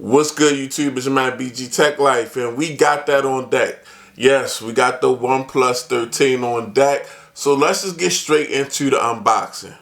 What's good, YouTube? It's your man BG Tech Life, and we got that on deck. Yes, we got the OnePlus 13 on deck. So let's just get straight into the unboxing.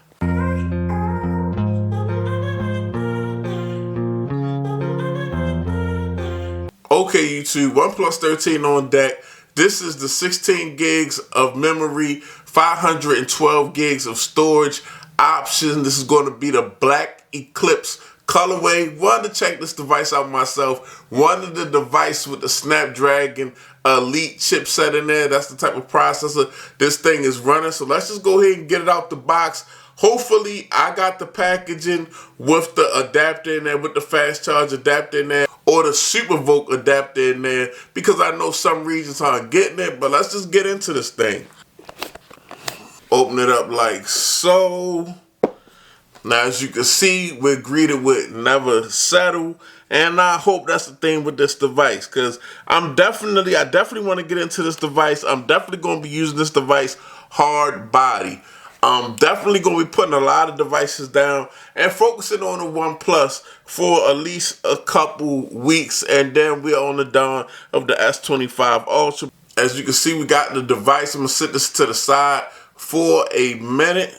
Okay, YouTube, OnePlus 13 on deck. This is the 16 gigs of memory, 512 gigs of storage option. This is going to be the Black Eclipse colorway. Wanted to check this device out myself. Wanted the device with the Snapdragon Elite chipset in there. That's the type of processor this thing is running. So let's just go ahead and get it out the box. Hopefully, I got the packaging with the adapter in there, with the fast charge adapter in there, or the SuperVoke adapter in there, because I know some regions aren't getting it. But let's just get into this thing. Open it up like so. Now, as you can see, we're greeted with never settle. And I hope that's the thing with this device, because I definitely want to get into this device. I'm definitely going to be using this device hard body. I'm definitely going to be putting a lot of devices down and focusing on the OnePlus for at least a couple weeks. And then we're on the dawn of the S25 Ultra. As you can see, we got the device. I'm going to set this to the side for a minute.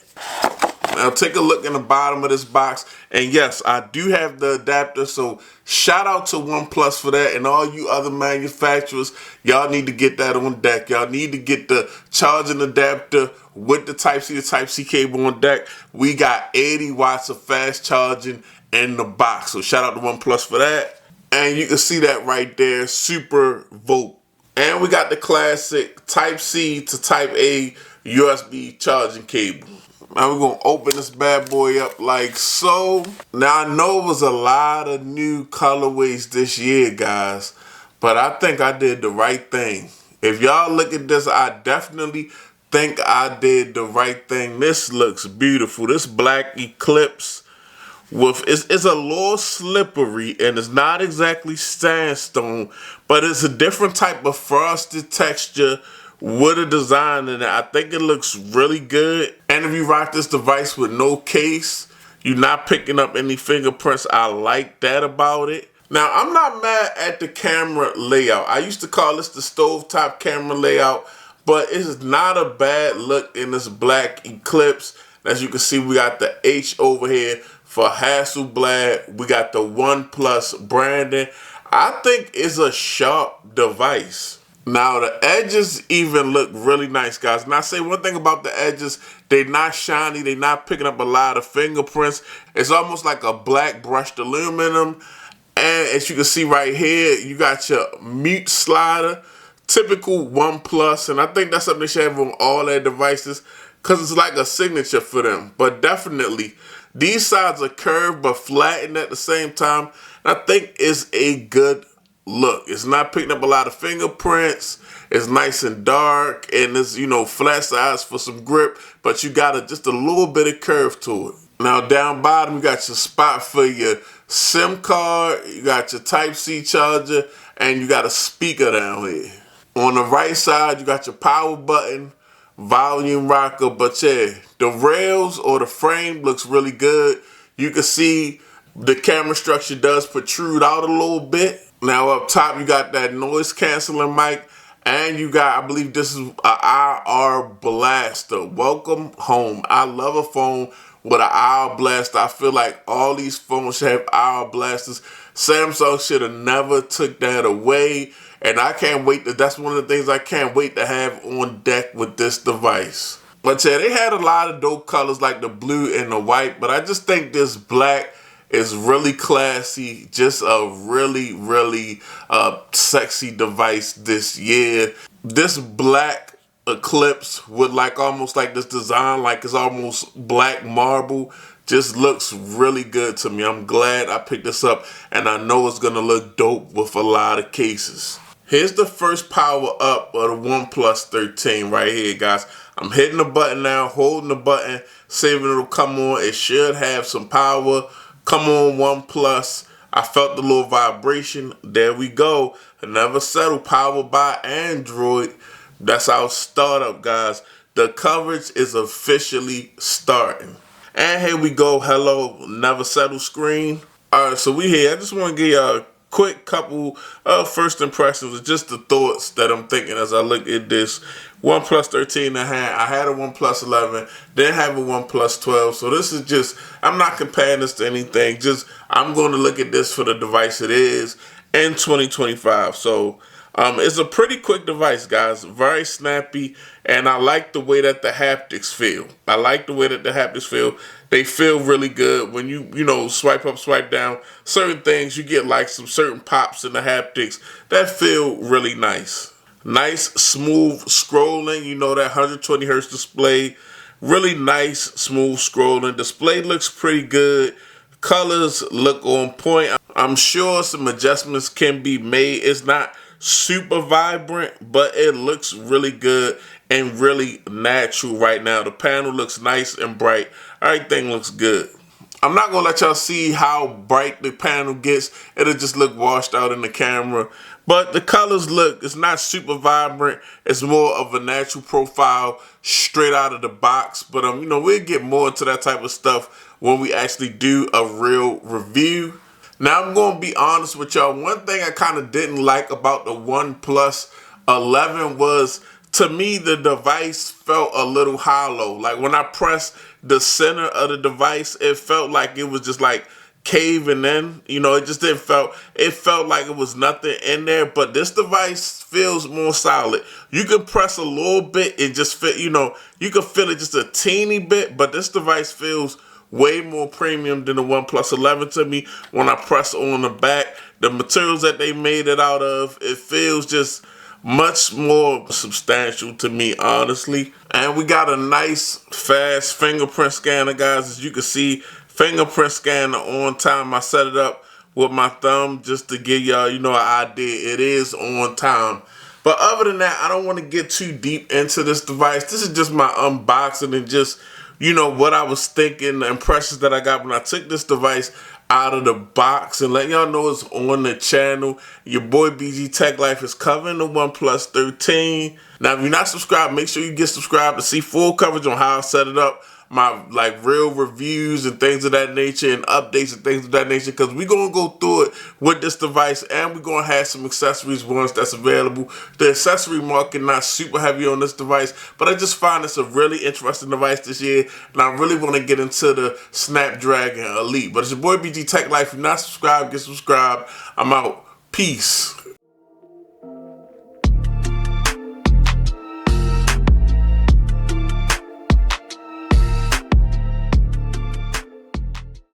Now take a look in the bottom of this box, and yes, I do have the adapter, so shout out to OnePlus for that, and all you other manufacturers, y'all need to get that on deck. Y'all need to get the charging adapter with the Type-C to Type-C cable on deck. We got 80 watts of fast charging in the box, so shout out to OnePlus for that. And you can see that right there, SuperVoke. And we got the classic Type-C to Type-A USB charging cable. Now we're going to open this bad boy up like so. Now I know it was a lot of new colorways this year, guys, but I think I did the right thing. If y'all look at this, I definitely think I did the right thing. This looks beautiful. This Black Eclipse it's a little slippery, and it's not exactly sandstone, but it's a different type of frosted texture with a design in it. I think it looks really good. And if you rock this device with no case, you're not picking up any fingerprints. I like that about it. Now, I'm not mad at the camera layout. I used to call this the stovetop camera layout, but it's not a bad look in this Black Eclipse. As you can see, we got the H over here for Hasselblad. We got the OnePlus branding. I think it's a sharp device. Now, the edges even look really nice, guys. And I say one thing about the edges, they're not shiny. They're not picking up a lot of fingerprints. It's almost like a black brushed aluminum. And as you can see right here, you got your mute slider. Typical OnePlus. And I think that's something they should have on all their devices, because it's like a signature for them. But definitely, these sides are curved but flattened at the same time. And I think it's a good look. It's not picking up a lot of fingerprints. It's nice and dark, and it's, you know, flat sides for some grip, but you got just a little bit of curve to it. Now down bottom, you got your spot for your SIM card, you got your Type-C charger, and you got a speaker down here. On the right side, you got your power button, volume rocker, but yeah, the rails or the frame looks really good. You can see the camera structure does protrude out a little bit. Now up top, you got that noise canceling mic, and you got, I believe this is an IR blaster. Welcome home. I love a phone with an IR blaster. I feel like all these phones should have IR blasters. Samsung should have never took that away, and I can't wait. That's one of the things I can't wait to have on deck with this device. But yeah, they had a lot of dope colors like the blue and the white, but I just think this black is really classy. Just a really, really sexy device this year. This Black Eclipse with almost like this design, like it's almost black marble, just looks really good to me. I'm glad I picked this up, and I know it's gonna look dope with a lot of cases. Here's the first power up of the OnePlus 13 right here, guys. I'm hitting the button now, holding the button, saving it'll come on. It should have some power. Come on, OnePlus. I felt the little vibration. There we go. Never settle, powered by Android. That's our startup, guys. The coverage is officially starting. And here we go. Hello, never settle screen. Alright, so we here. I just want to give y'all a quick couple of first impressions, just the thoughts that I'm thinking as I look at this OnePlus 13 I had a OnePlus 11, then have a OnePlus 12. So this is just, I'm not comparing this to anything. Just, I'm going to look at this for the device it is in 2025. So it's a pretty quick device, guys. Very snappy, and I like the way that the haptics feel. I like the way that the haptics feel. They feel really good when you swipe up, swipe down. Certain things, you get like some certain pops in the haptics that feel really nice. Nice, smooth scrolling. You know, that 120 hertz display. Really nice, smooth scrolling. Display looks pretty good. Colors look on point. I'm sure some adjustments can be made. It's not super vibrant, but it looks really good and really natural right now. The panel looks nice and bright. Everything looks good. I'm not gonna let y'all see how bright the panel gets. It'll just look washed out in the camera. But the colors look, it's not super vibrant. It's more of a natural profile straight out of the box. But we'll get more into that type of stuff when we actually do a real review. Now, I'm going to be honest with y'all. One thing I kind of didn't like about the OnePlus 11 was, to me, the device felt a little hollow. Like when I pressed the center of the device, it felt like it was just like caving in. It just didn't it felt like it was nothing in there. But this device feels more solid. You can press a little bit and just feel, you can feel it just a teeny bit, but this device feels way more premium than the OnePlus 11 to me. When I press on the back, the materials that they made it out of, it feels just much more substantial to me, honestly. And we got a nice, fast fingerprint scanner, guys. As you can see, fingerprint scanner on time. I set it up with my thumb just to give y'all, an idea. It is on time. But other than that, I don't want to get too deep into this device. This is just my unboxing and just what I was thinking, the impressions that I got when I took this device out of the box, and let y'all know it's on the channel. Your boy BG Tech Life is covering the OnePlus 13. Now, if you're not subscribed, make sure you get subscribed to see full coverage on how I set it up, my real reviews and things of that nature, and updates and things of that nature, because we're going to go through it with this device, and we're going to have some accessories once that's available. The accessory market not super heavy on this device, but I just find it's a really interesting device this year, and I really want to get into the Snapdragon Elite. But it's your boy BG Tech Life. If you're not subscribed, get subscribed. I'm out. Peace.